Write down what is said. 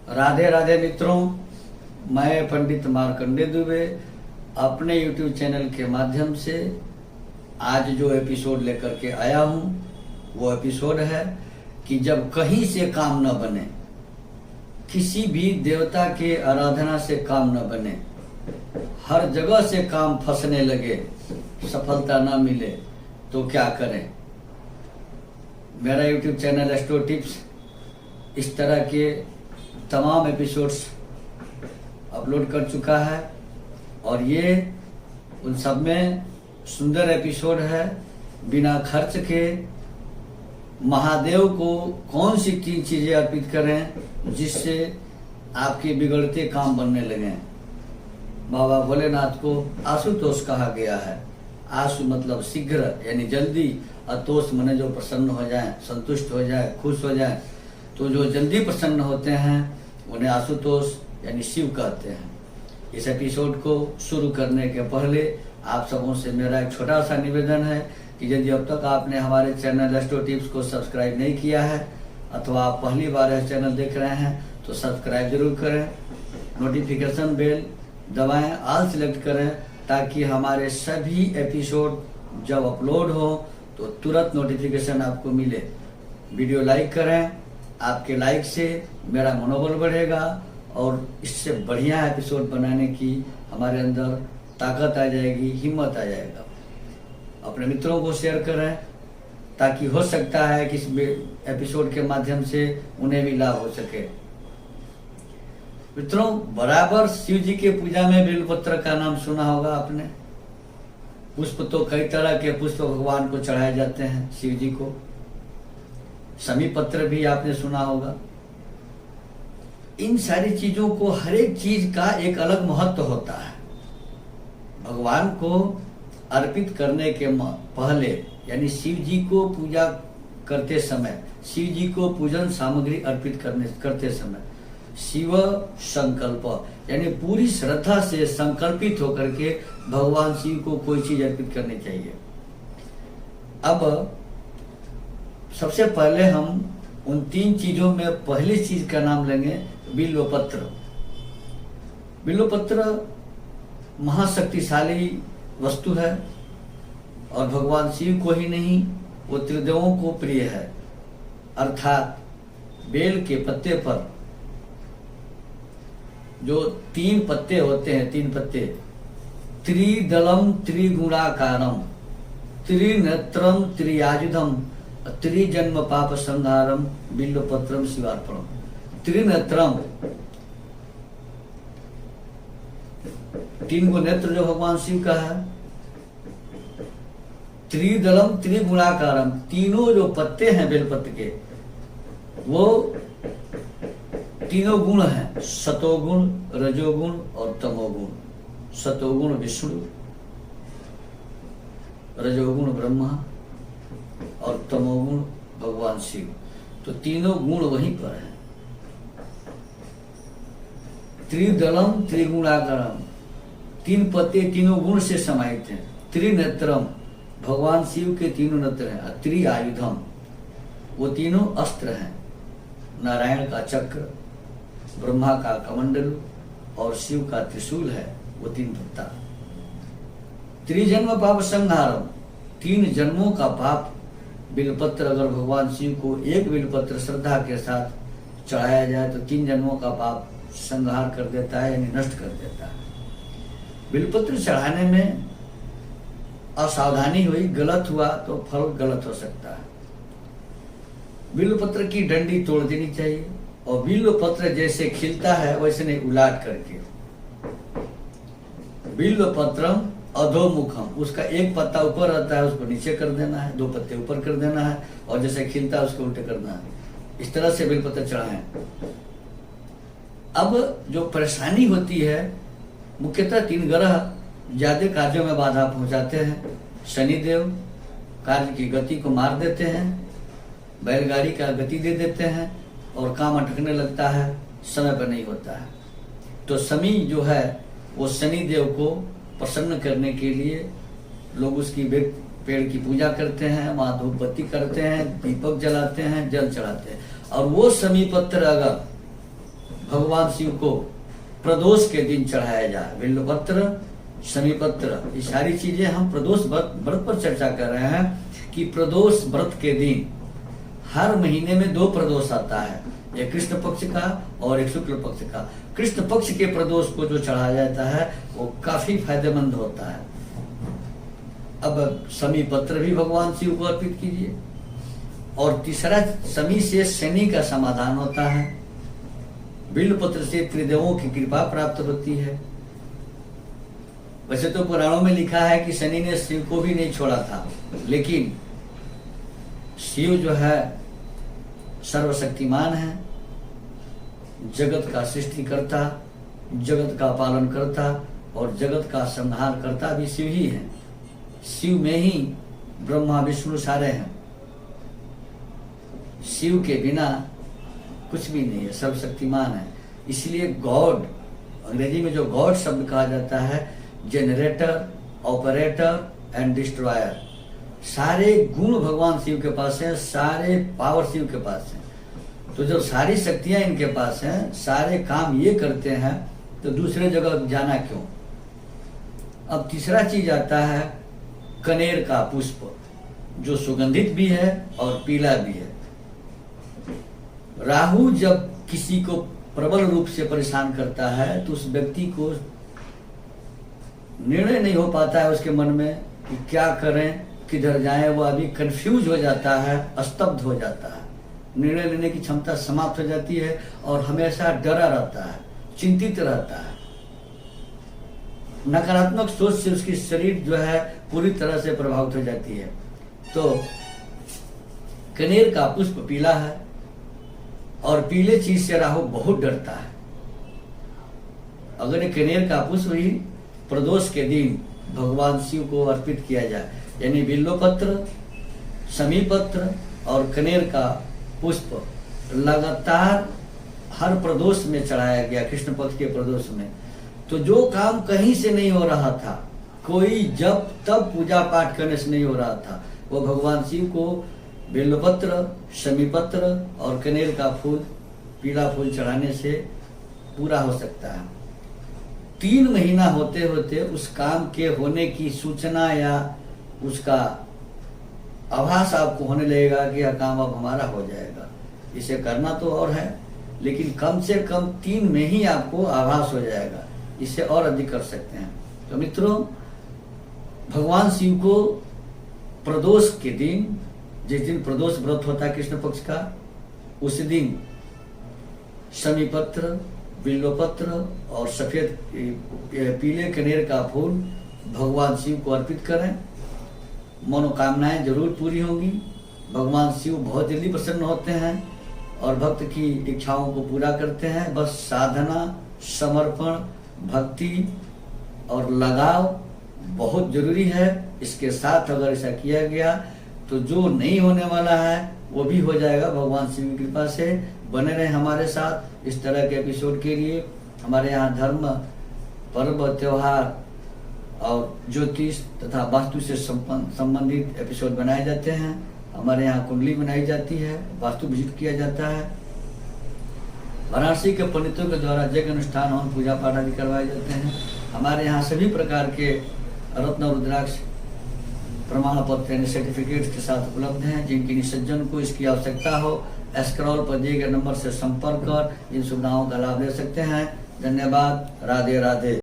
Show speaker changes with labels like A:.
A: राधे राधे मित्रों, मैं पंडित मार्कंडे दुबे अपने YouTube चैनल के माध्यम से आज जो एपिसोड लेकर के आया हूँ वो एपिसोड है कि जब कहीं से काम न बने, किसी भी देवता के आराधना से काम न बने, हर जगह से काम फंसने लगे, सफलता न मिले तो क्या करें। मेरा YouTube चैनल एस्ट्रो टिप्स इस तरह के तमाम एपिसोड्स अपलोड कर चुका है और ये उन सब में सुंदर एपिसोड है। बिना खर्च के महादेव को कौन सी 3 चीजें अर्पित करें जिससे आपके बिगड़ते काम बनने लगे। बाबा भोलेनाथ को आशुतोष कहा गया है। आशु मतलब शीघ्र यानी जल्दी, अतोष मने जो प्रसन्न हो जाए, संतुष्ट हो जाए, खुश हो जाए। तो जो जल्दी प्रसन्न होते हैं उन्हें आशुतोष यानी शिव कहते हैं। इस एपिसोड को शुरू करने के पहले आप सबों से मेरा एक छोटा सा निवेदन है कि यदि अब तक आपने हमारे चैनल एस्ट्रो टिप्स को सब्सक्राइब नहीं किया है अथवा आप पहली बार यह चैनल देख रहे हैं तो सब्सक्राइब जरूर करें, नोटिफिकेशन बेल दबाएं, ऑल सिलेक्ट करें ताकि हमारे सभी एपिसोड जब अपलोड हो तो तुरंत नोटिफिकेशन आपको मिले। वीडियो लाइक करें, आपके लाइक से मेरा मनोबल बढ़ेगा और इससे बढ़िया एपिसोड बनाने की हमारे अंदर ताकत आ जाएगी, हिम्मत आ जाएगा। अपने मित्रों को शेयर करें ताकि हो सकता है कि इस एपिसोड के माध्यम से उन्हें भी लाभ हो सके। मित्रों, बराबर शिव जी के पूजा में बेलपत्र का नाम सुना होगा आपने। पुष्प तो कई तरह के पुष्प भगवान को चढ़ाए जाते हैं शिव जी को। समी पत्र भी आपने सुना होगा। इन सारी चीजों को, हर एक चीज का एक अलग महत्व होता है। भगवान को अर्पित करने के पहले यानी शिव जी को पूजा करते समय, शिव जी को पूजन सामग्री अर्पित करते समय शिव संकल्प यानी पूरी श्रद्धा से संकल्पित होकर के भगवान शिव को कोई चीज अर्पित करनी चाहिए। अब सबसे पहले हम उन 3 चीजों में पहली चीज का नाम लेंगे बिल्वपत्र। बिल्वपत्र महाशक्तिशाली वस्तु है और भगवान शिव को ही नहीं वो त्रिदेवों को प्रिय है। अर्थात बेल के पत्ते पर जो 3 पत्ते होते हैं, 3 पत्ते, त्रिदलम त्रिगुणाकारम त्रिनेत्रम त्रियाजुधम त्रिजन्म पाप संहारम बिल्वपत्रम शिवार्पणम। त्रिनेत्रम, 3 गो नेत्र जो भगवान शिव का है। त्रिदलम त्रिगुणाकारम, तीनों जो पत्ते हैं बेलपत्र के वो 3 गुण हैं, सतोगुण, रजोगुण और तमोगुण। सतोगुण विष्णु, रजोगुण ब्रह्मा और तमोगुण भगवान शिव। तो 3 गुण वहीं पर है। त्रिदलम त्रिगुणाकारम, 3 पत्ते 3 गुण से समाहित हैं। त्रिनेत्रम, भगवान शिव के 3 नेत्र हैं। त्रिआयुधम, वो 3 अस्त्र हैं। नारायण का चक्र, ब्रह्मा का कमंडल और शिव का त्रिशूल है, वो 3 पत्ता। त्रिजन्म पाप संहारम, 3 जन्मों का पाप बिल्वपत्र अगर भगवान शिव को एक बिल्वपत्र श्रद्धा के साथ चढ़ाया जाए तो 3 जन्मों का पाप संहार कर देता है यानी नष्ट कर देता है। बिल्वपत्र चढ़ाने में असावधानी हुई, गलत हुआ तो फल गलत हो सकता है। बिल्वपत्र की डंडी तोड़ देनी चाहिए और बिल्वपत्र जैसे खिलता है वैसे नहीं, उलाट करके। बिल्वपत्रम अधोमुखम, उसका एक पत्ता ऊपर रहता है उसको नीचे कर देना है, 2 पत्ते ऊपर कर देना है और जैसे खिलता है उसको उल्टे करना है। इस तरह से बिल्वपत्र चढ़ाएं। अब जो परेशानी होती है, मुख्यतः 3 ग्रह ज्यादा कार्यों में बाधा पहुंचाते हैं। शनिदेव कार्य की गति को मार देते हैं, बैलगाड़ी का गति दे देते हैं और काम अटकने लगता है, समय पर नहीं होता है। तो शनि जो है वो शनिदेव को प्रसन्न करने के लिए लोग उसकी पेड़ की पूजा करते हैं, वहां धूप बत्ती करते हैं, दीपक जलाते हैं, जल चढ़ाते हैं। और वो शमी पत्र अगर भगवान शिव को प्रदोष के दिन चढ़ाया जाए। बिल्वपत्र, शमीपत्र, ये सारी चीजें हम प्रदोष व्रत पर चर्चा कर रहे हैं कि प्रदोष व्रत के दिन हर महीने में 2 प्रदोष आता है, एक कृष्ण पक्ष का और एक शुक्ल पक्ष का। कृष्ण पक्ष के प्रदोष को जो चढ़ाया जाता है वो काफी फायदेमंद होता है। अब शमीपत्र भी भगवान शिव को अर्पित कीजिए। और तीसरा, शमी से शनि का समाधान होता है। बिल्वपत्र से त्रिदेवों की कृपा प्राप्त होती है। वैसे तो पुराणों में लिखा है कि शनि ने शिव को भी नहीं छोड़ा था, लेकिन शिव जो है सर्वशक्तिमान है, जगत का सृष्टिकर्ता, जगत का पालन करता और जगत का संहार करता भी शिव ही है। शिव में ही ब्रह्मा विष्णु सारे हैं। शिव के बिना कुछ भी नहीं है, सर्वशक्तिमान है। इसलिए गॉड, अंग्रेजी में जो गॉड शब्द कहा जाता है, जनरेटर, ऑपरेटर एंड डिस्ट्रॉयर, सारे गुण भगवान शिव के पास हैं, सारे पावर शिव के पास हैं। तो जब सारी शक्तियां इनके पास हैं, सारे काम ये करते हैं, तो दूसरे जगह जाना क्यों। अब तीसरा चीज आता है कनेर का पुष्प, जो सुगंधित भी है और पीला भी है। राहु जब किसी को प्रबल रूप से परेशान करता है तो उस व्यक्ति को निर्णय नहीं हो पाता है उसके मन में कि क्या करें, किधर जाएं। वो अभी कंफ्यूज हो जाता है, स्तब्ध हो जाता है, निर्णय लेने की क्षमता समाप्त हो जाती है और हमेशा डरा रहता है, चिंतित रहता है। नकारात्मक सोच से उसकी शरीर जो है पूरी तरह से प्रभावित हो जाती है। तो कनेर का पुष्प पीला है और पीले चीज से राहु बहुत डरता है। अगर ये कनेर का पुष्प ही प्रदोष के दिन भगवान शिव को अर्पित किया जाए, यानी बिल्वपत्र, शमीपत्र और कनेर का पुष्प लगातार हर प्रदोष में चढ़ाया गया, कृष्ण पक्ष के प्रदोष में, तो जो काम कहीं से नहीं हो रहा था, कोई जब तब पूजा पाठ करने से नहीं हो रहा था, वो भगवान शिव को बिल्वपत्र, शमीपत्र और कनेर का फूल, पीला फूल चढ़ाने से पूरा हो सकता है। 3 महीना होते होते उस काम के होने की सूचना या उसका आभास आपको होने लगेगा कि यह काम अब हमारा हो जाएगा। इसे करना तो और है, लेकिन कम से कम 3 में ही आपको आभास हो जाएगा। इसे और अधिक कर सकते हैं। तो मित्रों, भगवान शिव को प्रदोष के दिन, जिस दिन प्रदोष व्रत होता है कृष्ण पक्ष का, उस दिन शमीपत्र, बिल्वपत्र और सफेद पीले कनेर का फूल भगवान शिव को अर्पित करें। मनोकामनाएं जरूर पूरी होंगी। भगवान शिव बहुत जल्दी प्रसन्न होते हैं और भक्त की इच्छाओं को पूरा करते हैं। बस साधना, समर्पण, भक्ति और लगाव बहुत जरूरी है। इसके साथ अगर ऐसा किया गया तो जो नहीं होने वाला है वो भी हो जाएगा भगवान शिव की कृपा से। बने रहे हमारे साथ इस तरह के एपिसोड के लिए। हमारे यहाँ धर्म, पर्व, त्योहार और ज्योतिष तथा वास्तु से संबंधित एपिसोड बनाए जाते हैं। हमारे यहाँ कुंडली बनाई जाती है, वास्तु विजिट किया जाता है। वाराणसी के पंडितों के द्वारा यज्ञ अनुष्ठान और पूजा पाठ आदि करवाए जाते हैं। हमारे यहाँ सभी प्रकार के रत्न रुद्राक्ष प्रमाण पत्र यानी सर्टिफिकेट के साथ उपलब्ध हैं। जिनकी निसज्जन को इसकी आवश्यकता हो, स्क्रॉल पर दिए गए नंबर से संपर्क कर इन सुविधाओं का लाभ ले सकते हैं। धन्यवाद। राधे राधे।